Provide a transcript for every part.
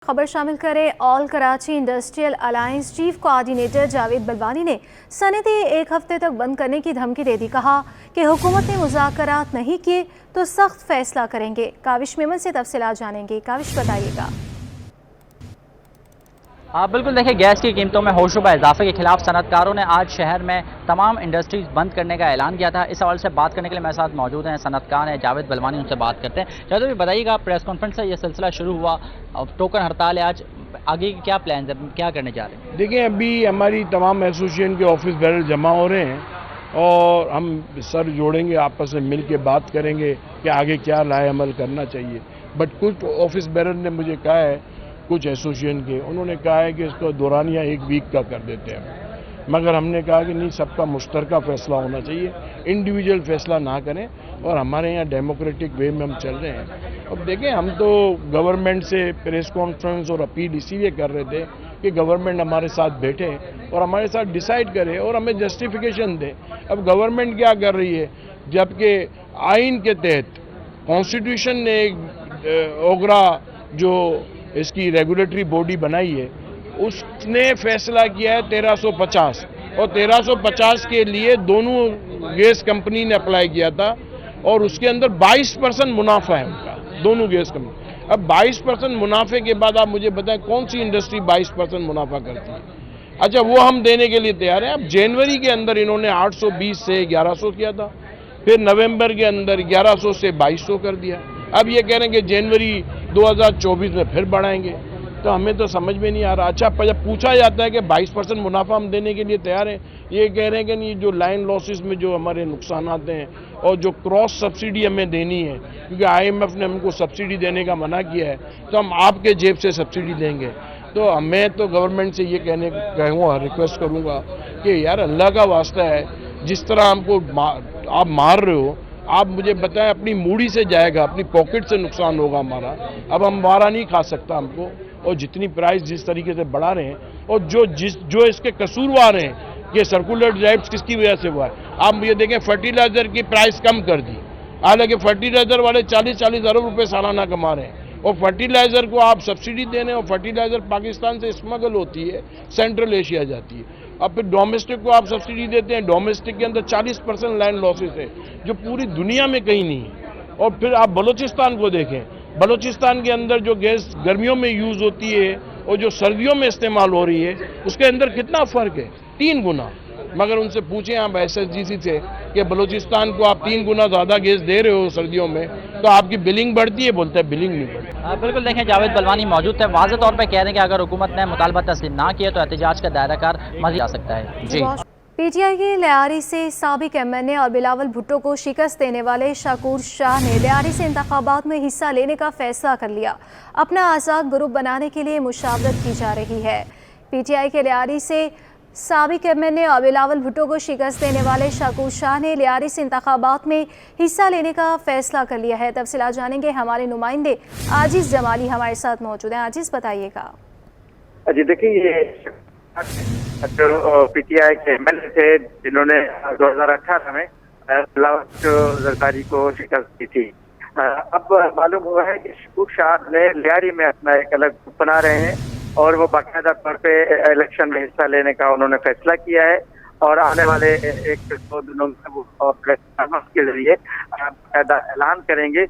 खबर शामिल करें। All Karachi industrial alliance chief coordinator Javed Balwani ने सनती एक हफ्ते तक बंद करने की धमकी दे दी। कहा कि हुकूमत ने मुज़ाकरात नहीं किए तो सख्त फैसला करेंगे। काविश मेमन से तफसीलात जानेंगे। काविश बताइएगा। बिल्कुल देखिए, गैस की कीमतों में होशरुबा इजाफे के खिलाफ सनतकारों ने आज शहर में तमाम इंडस्ट्रीज बंद करने का ऐलान किया था। इस हवाले से बात करने के लिए मेरे साथ मौजूद हैं सनतकार हैं जावेद बलवानी, उनसे बात करते हैं। जावेद भाई बताइएगा, प्रेस कॉन्फ्रेंस से ये सिलसिला शुरू हुआ, टोकन हड़ताल है आज, आगे की क्या प्लान है, क्या करने जा रहे हैं? देखिए, अभी हमारी तमाम एसोसिएशन के ऑफिस बैरल जमा हो रहे हैं और हम सर जोड़ेंगे, आपस में मिल के बात करेंगे कि आगे क्या लाए अमल करना चाहिए। बट कुछ ऑफिस बैरल ने मुझे कहा है, कुछ एसोसिएशन के, उन्होंने कहा है कि इसको दौरानिया एक वीक का कर देते हैं, मगर हमने कहा कि नहीं, सबका मुश्तरका फैसला होना चाहिए, इंडिविजुअल फैसला ना करें। और हमारे यहाँ डेमोक्रेटिक वे में हम चल रहे हैं। अब देखें, हम तो गवर्नमेंट से प्रेस कॉन्फ्रेंस और अपील इसीलिए कर रहे थे कि गवर्नमेंट हमारे साथ बैठे और हमारे साथ डिसाइड करे और हमें जस्टिफिकेशन दे। अब गवर्नमेंट क्या कर रही है, जबकि आइन के तहत कॉन्स्टिट्यूशन ने एक ओगरा जो इसकी रेगुलेटरी बॉडी बनाई है, उसने फैसला किया है 1350, और 1350 के लिए दोनों गैस कंपनी ने अप्लाई किया था और उसके अंदर 22% मुनाफा है उनका, दोनों गैस कंपनी। अब 22% मुनाफे के बाद आप मुझे बताएं कौन सी इंडस्ट्री 22% मुनाफा करती है? अच्छा, वो हम देने के लिए तैयार हैं। अब जनवरी के अंदर इन्होंने 820 से 1100 किया था, फिर नवंबर के अंदर 1100 से 2200 कर दिया। अब ये कह रहे हैं कि जनवरी 2024 में फिर बढ़ाएंगे, तो हमें तो समझ में नहीं आ रहा। अच्छा, जब पूछा जाता है कि 22% मुनाफा हम देने के लिए तैयार हैं, ये कह रहे हैं कि नहीं, जो लाइन लॉसेस में जो हमारे नुकसान आते हैं और जो क्रॉस सब्सिडी हमें देनी है, क्योंकि IMF ने हमको सब्सिडी देने का मना किया है, तो हम आपके जेब से सब्सिडी देंगे। तो मैं तो गवर्नमेंट से ये कहूँगा, रिक्वेस्ट करूँगा कि यार अल्लाह का वास्ता है, जिस तरह हमको आप मार रहे हो, आप मुझे बताएं, अपनी मूड़ी से जाएगा, अपनी पॉकेट से नुकसान होगा हमारा। अब हम मारा नहीं खा सकता हमको, और जितनी प्राइस जिस तरीके से बढ़ा रहे हैं और जो इसके कसूरवार हैं, ये सर्कुलर ड्राइव्स किसकी वजह से हुआ है? आप मुझे देखें, फर्टिलाइजर की प्राइस कम कर दी, हालांकि फर्टिलाइजर वाले 40-40 अरब रुपए सालाना कमा रहे हैं, और फर्टिलाइजर को आप सब्सिडी दे रहे हैं, और फर्टिलाइजर पाकिस्तान से स्मगल होती है, सेंट्रल एशिया जाती है। अब फिर डोमेस्टिक को आप सब्सिडी देते हैं, डोमेस्टिक के अंदर 40% लैंड लॉसेस है, जो पूरी दुनिया में कहीं नहीं है। और फिर आप बलूचिस्तान को देखें, बलूचिस्तान के अंदर जो गैस गर्मियों में यूज़ होती है और जो सर्दियों में इस्तेमाल हो रही है, उसके अंदर कितना फ़र्क है? 3 गुना। मगर उनसे पूछें आप SSGC से कि बलूचिस्तान को आप 3 गुना ज़्यादा गैस दे रहे हो सर्दियों में, तो आपकी बिलिंग बढ़ती है? बोलते हैं बिलिंग नहीं बढ़ती। बिल्कुल देखें, जावेद बलवानी मौजूद थे, वाज़ेह तौर पर कह रहे हैं कि अगर हुकूमत ने मुतालबा तस्लीम ना किया तो एहतजाज का दायरा कार मज़ीद जा सकता है। जी, PTI की लियारी से साबिक MNA और बिलावल भुट्टो को शिकस्त देने वाले शाकूर शाह ने लियारी से इंतखाबात में हिस्सा लेने का फैसला कर लिया। अपना आज़ाद ग्रुप बनाने के लिए मुशावरत की जा रही है। PTI के लियारी से साबिक MNA और बिलावल भुट्टो को शिकस्त देने वाले शाकूर शाह ने लियारी से इंतखाबात में हिस्सा लेने का फैसला कर लिया है। तफसीलात जानेंगे, हमारे नुमाइंदे आजिज जमाली हमारे साथ मौजूद हैं। आजिज बताइएगा। जी देखिए, ये जो PTI के MLA थे, जिन्होंने 2018 में जरदारी को शिकस्त दी थी, अब मालूम हुआ है कि शाकूर शाह ने लियारी में अपना एक अलग ग्रुप बना रहे हैं और वो बाकायदा तौर पे इलेक्शन में हिस्सा लेने का उन्होंने फैसला किया है। और आने वाले 1-2 दिनों में वो प्रेस कॉन्फ्रेंस के जरिए बाकायदा ऐलान करेंगे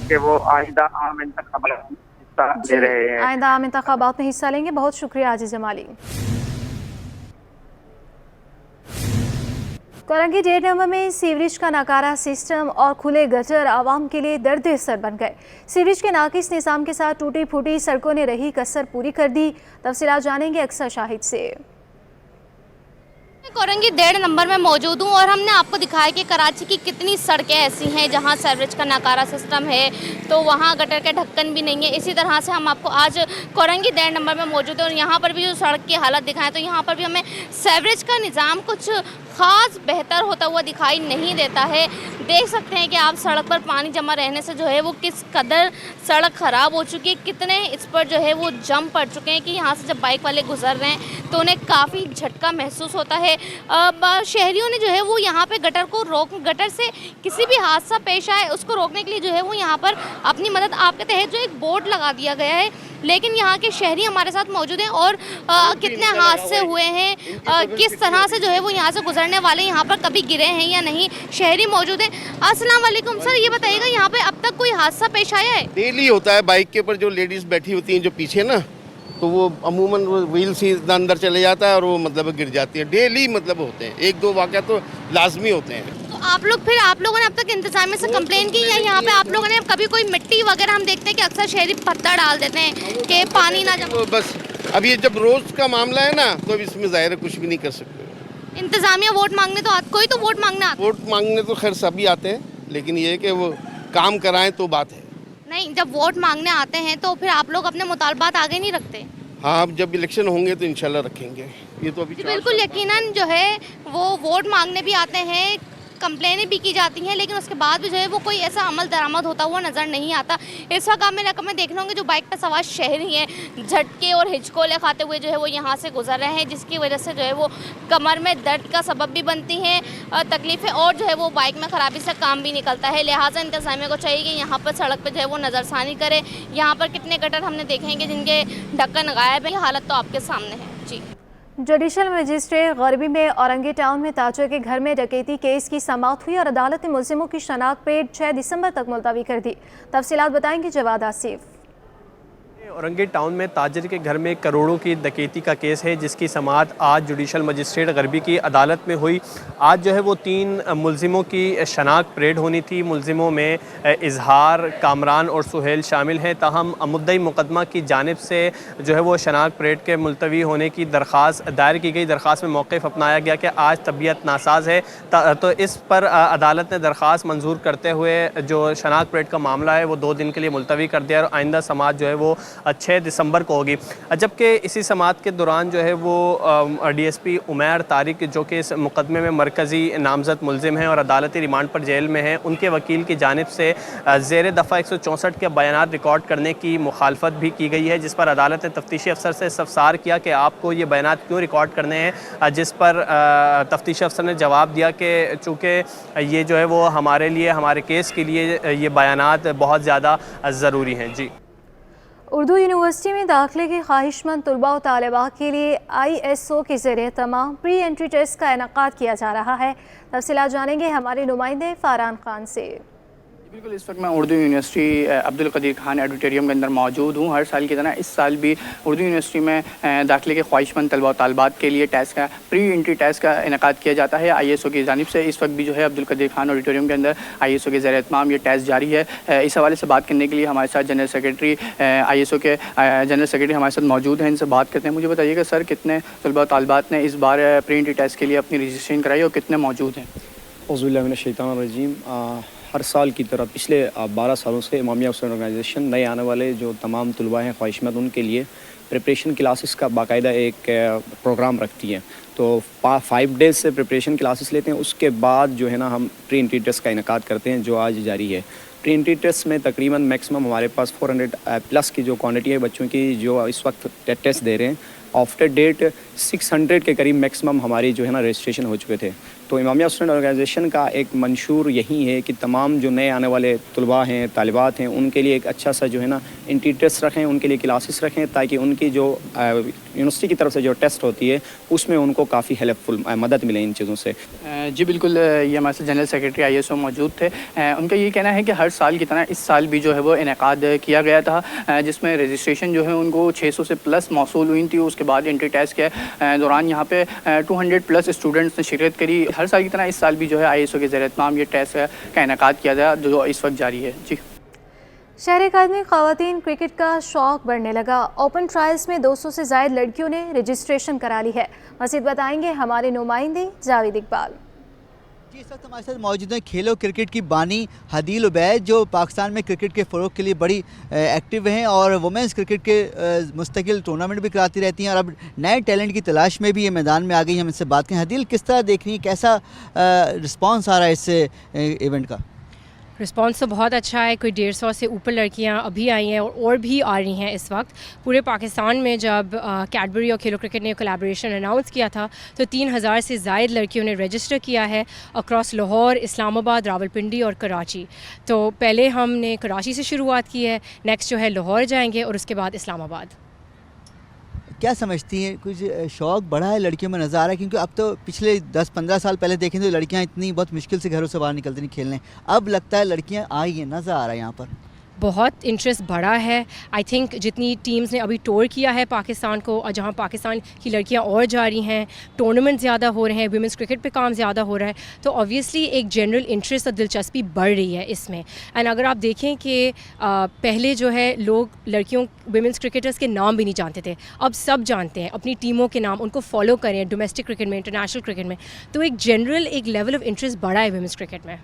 कि वो आइंदा आम इंतखाबात में हिस्सा ले रहे हैं। आइंदा आम इंतखाबात में हिस्सा लेंगे। बहुत शुक्रिया आजिज जमाली। कोरंगी 1.5 नंबर में सीवरेज का नाकारा सिस्टम और खुले गटर आवाम के लिए दर्द सर बन गए। सीवरेज के नाकिस निज़ाम के साथ टूटी फूटी सड़कों ने रही कसर पूरी कर दी। तफसीलात जानेंगे अक्सर शाहिद से। कोरंगी 1.5 नंबर में मौजूद हूँ और हमने आपको दिखाया कि कराची की कितनी सड़कें ऐसी हैं जहाँ सीवरेज का नाकारा सिस्टम है, तो वहाँ गटर के ढक्कन भी नहीं है। इसी तरह से हम आपको आज कोरंगी 1.5 नंबर में मौजूद हैं और यहाँ पर भी जो सड़क की हालत दिखाएं तो यहाँ पर भी हमें सीवरेज का निज़ाम कुछ ख़ास बेहतर होता हुआ दिखाई नहीं देता है। देख सकते हैं कि आप सड़क पर पानी जमा रहने से जो है वो किस कदर सड़क ख़राब हो चुकी है, कितने इस पर जो है वो जम पड़ चुके हैं कि यहाँ से जब बाइक वाले गुजर रहे हैं तो उन्हें काफ़ी झटका महसूस होता है। शहरियों ने जो है वो यहाँ पे गटर से किसी भी हादसा पेश आए उसको रोकने के लिए जो है वो यहाँ पर अपनी मदद आपके तहत जो एक बोर्ड लगा दिया गया है। लेकिन यहाँ के शहरी हमारे साथ मौजूद हैं और कितने हादसे हुए हैं, किस तरह से जो है वो यहाँ से गुजरने वाले यहाँ पर कभी गिरे हैं या नहीं, शहरी मौजूद हैं। अस्सलाम वालेकुम सर, ये बताइएगा यहाँ पे अब तक कोई हादसा पेश आया है? डेली होता है, बाइक के ऊपर जो लेडीज़ बैठी होती हैं जो पीछे ना, तो वो अमूमन व्हील से अंदर चले जाता है और वो मतलब गिर जाती है। डेली मतलब होते हैं, एक दो वाक़या तो लाजमी होते हैं। तो आप लोगों ने अब तक इंतजामिया से कंप्लेन की या यहाँ पे आप लोगों ने कभी कोई मिट्टी वगैरह, हम देखते हैं कि अक्सर शहरी पत्थर डाल देते हैं कि पानी ना जमा? तो बस अब ये जब रोज़ का मामला है ना, तो अब इसमें ज़ाहिर है कुछ भी नहीं कर सकते। इंतजामिया वोट मांगने तो कोई तो वोट मांगना आता है। वोट मांगने तो खैर सभी आते हैं, लेकिन ये है कि वो काम कराएं तो बात है। नहीं, जब वोट मांगने आते हैं तो फिर आप लोग अपने मुतालबात आगे नहीं रखते? हाँ, अब जब इलेक्शन होंगे तो इंशाल्लाह रखेंगे। ये तो अभी बिल्कुल यकीनन जो है वो वोट मांगने भी आते हैं, कंप्लेनें भी की जाती हैं, लेकिन उसके बाद भी जो है वो कोई ऐसा अमल दरामद होता हुआ नज़र नहीं आता। इस वक्त आप मेरे रकम में देख रहे होंगे जो बाइक पर सवार शहरी हैं झटके और हिचकोले खाते हुए जो है वो यहाँ से गुजर रहे हैं, जिसकी वजह से जो है वो कमर में दर्द का सबब भी बनती हैं तकलीफ़ें, और जो है वो बाइक में ख़राबी से काम भी निकलता है। लिहाजा इंतज़ामिया को चाहिए कि यहाँ पर सड़क पर जो है वो नज़रसानी करे। यहाँ पर कितने गटर हमने देखे हैं कि जिनके ढक्कन गायब है, हालत तो आपके सामने है। जी, जुडिशल मजिस्ट्रेट गरबी में औरंगी टाउन में ताजर के घर में डकैती केस की समाअत हुई और अदालत ने मुलजिमों की शनाख्त पेट 6 दिसंबर तक मुलतवी कर दी। तफसीलात बताएंगे जवाद आसिफ। औरंगी टाउन में ताजिर के घर में करोड़ों की डकैती का केस है, जिसकी समाअत आज जुडिशल मजिस्ट्रेट गरबी की अदालत में हुई। आज जो है वो 3 मुलजिमों की शनाख्त परेड होनी थी। मुलजिमों में इजहार, कामरान और सुहेल शामिल हैं। ताहम मुद्दई मुकदमा की जानिब से जो है वो शनाख्त परेड के मुलतवी होने की दरख्वास्त दायर की गई। दरख्वास्त में मौक़िफ़ अपनाया गया कि आज तबीयत नासाज है, तो इस पर अदालत ने दरख्वास्त मंजूर करते हुए जो शनाख्त परेड का मामला है वो 2 दिन के लिए मुलतवी कर दिया और आइंदा समाअत जो है वो 6 दिसंबर को होगी। जबकि इसी समाअत के दौरान जो है वो DSP उमैर तारिक, जो कि इस मुकदमे में मरकज़ी नामज़द मुलजिम हैं और अदालती रिमांड पर जेल में हैं, उनके वकील की जानिब से ज़ेर दफ़ा 164 के बयानात रिकॉर्ड करने की मुखालफत भी की गई है, जिस पर अदालत ने तफ्तीशी अफसर से इस्तफसार किया कि आपको ये बयानात क्यों रिकॉर्ड करने हैं, जिस पर तफ्तीशी अफसर ने जवाब दिया कि चूँकि ये जो है वो हमारे लिए, हमारे केस के लिए ये बयानात बहुत ज़्यादा ज़रूरी हैं। जी, उर्दू यूनिवर्सिटी में दाखिले के ख्वाहिशमंद तलबा और तालिबात के लिए ISO के ज़रिए तमाम प्री एंट्री टेस्ट का इनेकाद किया जा रहा है। तफसीलात जानेंगे हमारे नुमाइंदे फ़ारान खान से। बिल्कुल, इस वक्त मैं उर्दू यूनिवर्सिटी अब्दुल कदीर खान ऑडिटोरियम के अंदर मौजूद हूँ। हर साल की तरह इस साल भी उर्दू यूनिवर्सिटी में दाखिले के ख्वाहिशमंद तलबा और तालिबात के लिए टेस्ट का, प्री एंट्री टेस्ट का इनेकाद किया जाता है ISO की जानिब से। इस वक्त भी जो है अब्दुल कदीर खान ऑडिटोरियम के अंदर ISO के ज़रिए तमाम ये टेस्ट जारी है। इस हवाले से बात करने के लिए हमारे साथ जनरल सेक्रेटरी ISO के जनरल सेक्रेटरी हमारे साथ मौजूद हैं, इनसे बात करते हैं। मुझे बताइएगा सर, कितने तलबा और तालिबात ने इस बार प्री एंट्री टेस्ट के लिए अपनी रजिस्ट्रेशन कराई और कितने मौजूद हैं? औज़ु बिल्लाहि मिनश शैतानिर रजीम। हर साल की तरह पिछले 12 सालों से इमामिया स्टूडेंट ऑर्गेनाइजेशन नए आने वाले जो तमाम तलबा हैं ख्वाहिशमंद, उनके लिए प्रिपरेशन क्लासेस का बाकायदा एक प्रोग्राम रखती है। तो 5 डेज़ से प्रिपरेशन क्लासेस लेते हैं, उसके बाद जो है ना हम प्री एंट्री टेस्ट का इनेकाद करते हैं, जो आज जारी है। प्री एंट्री टेस्ट में तकरीबन मैक्सिमम हमारे पास 400 प्लस की जो क्वांटिटी है बच्चों की जो इस वक्त टेस्ट दे रहे हैं। आफ्टर डेट 600 के करीब मैक्सिमम हमारी जो है ना रजिस्ट्रेशन हो चुके थे। तो इमामिया स्टूडेंट ऑर्गेनाइजेशन का एक मंशूर यही है कि तमाम जो नए आने वाले तलबा हैं, तालिबात हैं, उनके लिए एक अच्छा सा जो है ना एंट्री टेस्ट रखें, उनके लिए क्लासेस रखें, ताकि उनकी जो यूनिवर्सिटी की तरफ से जो टेस्ट होती है उसमें उनको काफ़ी हेल्पफुल मदद मिले इन चीज़ों से। जी बिल्कुल, ये हमारे साथ जनरल सेक्रेटरी ISO मौजूद थे। उनका ये कहना है कि हर साल की तरह इस साल भी जो है वो इनेकाद किया गया था, जिसमें रजिस्ट्रेशन जो है उनको 600 से प्लस मौसूल हुई थी। उसके बाद एंट्री टेस्ट के दौरान यहाँ पे 200 प्लस स्टूडेंट्स ने शिरकत करी। हर साल की तरह इस साल भी जो है ISO के ज़रिए तमाम ये टेस्ट का इनेकाद किया गया, जो इस वक्त जारी है। जी, शहर कायद में ख़वातीन क्रिकेट का शौक़ बढ़ने लगा। ओपन ट्रायल्स में 200 से ज़ायद लड़कियों ने रजिस्ट्रेशन करा ली है। मज़ीद बताएंगे हमारे नुमाइंदे जावेद इकबाल। जी, इस वक्त हमारे साथ मौजूद हैं खेलो क्रिकेट की बानी हदील उबैद, जो पाकिस्तान में क्रिकेट के फ़रोग़ के लिए बड़ी एक्टिव हैं और वुमेंस क्रिकेट के मुस्तकिल टूर्नामेंट भी कराती रहती हैं और अब नए टैलेंट की तलाश में भी ये मैदान में आ गई। हम इससे बात करें, हदील किस तरह देख रही हैं, कैसा रिस्पॉन्स आ रहा है इस इवेंट का? रिस्पॉन्स तो बहुत अच्छा है। कोई 150 से ऊपर लड़कियां अभी आई हैं और भी आ रही हैं इस वक्त। पूरे पाकिस्तान में जब कैडबरी और खेलो क्रिकेट ने कोलैबोरेशन अनाउंस किया था तो 3000 से ज़ायद लड़कियों ने रजिस्टर किया है अक्रॉस लाहौर, इस्लामाबाद, रावलपिंडी और कराची। तो पहले हमने कराची से शुरुआत की है, नेक्स्ट जो है लाहौर जाएंगे और उसके बाद इस्लामाबाद। क्या समझती हैं, कुछ शौक़ बढ़ा है लड़कियों में नज़र आ रहा है? क्योंकि अब तो पिछले 10-15 साल पहले देखें तो लड़कियां इतनी बहुत मुश्किल से घरों से बाहर निकलती नहीं खेलने, अब लगता है लड़कियां आई हैं, नज़र आ रहा है यहाँ पर बहुत इंटरेस्ट बढ़ा है। आई थिंक जितनी टीम्स ने अभी टूर किया है पाकिस्तान को और जहाँ पाकिस्तान की लड़कियाँ और जा रही हैं, टूर्नामेंट ज़्यादा हो रहे हैं, वुमेंस क्रिकेट पे काम ज़्यादा हो रहा है, तो ऑब्वियसली एक जनरल इंटरेस्ट और दिलचस्पी बढ़ रही है इसमें। एंड अगर आप देखें कि पहले जो है लोग लड़कियों वुमेंस क्रिकेटर्स के नाम भी नहीं जानते थे, अब सब जानते हैं अपनी टीमों के नाम, उनको फॉलो करें डोमेस्टिक क्रिकेट में, इंटरनेशनल क्रिकेट में। तो एक जनरल एक लेवल ऑफ इंटरेस्ट बढ़ा है वुमेंस क्रिकेट में।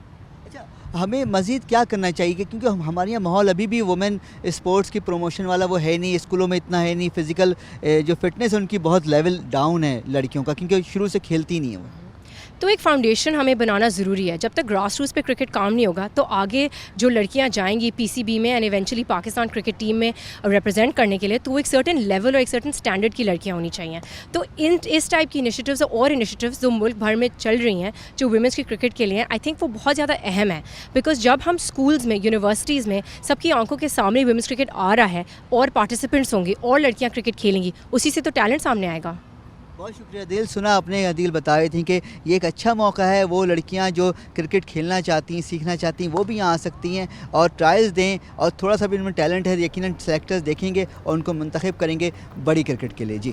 हमें मज़ीद क्या करना चाहिए? क्योंकि हमारे यहाँ माहौल अभी भी वुमेन स्पोर्ट्स की प्रमोशन वाला वो है नहीं, स्कूलों में इतना है नहीं, फ़िज़िकल जो फिटनेस है उनकी बहुत लेवल डाउन है लड़कियों का, क्योंकि शुरू से खेलती नहीं है वो। तो एक फाउंडेशन हमें बनाना ज़रूरी है। जब तक ग्रास रूट्स पे क्रिकेट काम नहीं होगा तो आगे जो लड़कियां जाएंगी पीसीबी में and eventually Pakistan cricket team में रिप्रेजेंट करने के लिए, तो एक सर्टेन लेवल और एक सर्टेन स्टैंडर्ड की लड़कियां होनी चाहिए। तो इस टाइप की इनिशिएटिव्स और इनिशिएटिव्स जो मुल्क भर में चल रही हैं जो वुमेंस की क्रिकेट के लिए, आई थिंक वो बहुत ज़्यादा अहम है। बिकॉज जब हम स्कूल्स में, यूनिवर्सिटीज़ में सबकी आंखों के सामने वुमेंस क्रिकेट आ रहा है और पार्टिसिपेंट्स होंगे और लड़कियाँ क्रिकेट खेलेंगी, उसी से तो टैलेंट सामने आएगा। बहुत शुक्रिया दिल। सुना अपने अदील बता रही थी कि ये एक अच्छा मौका है, वो लड़कियां जो क्रिकेट खेलना चाहती हैं, सीखना चाहती हैं, वो भी यहाँ आ सकती हैं और ट्रायल्स दें और थोड़ा सा भी इनमें टैलेंट है यकीनन सेलेक्टर्स देखेंगे और उनको मुंतखब करेंगे बड़ी क्रिकेट के लिए। जी।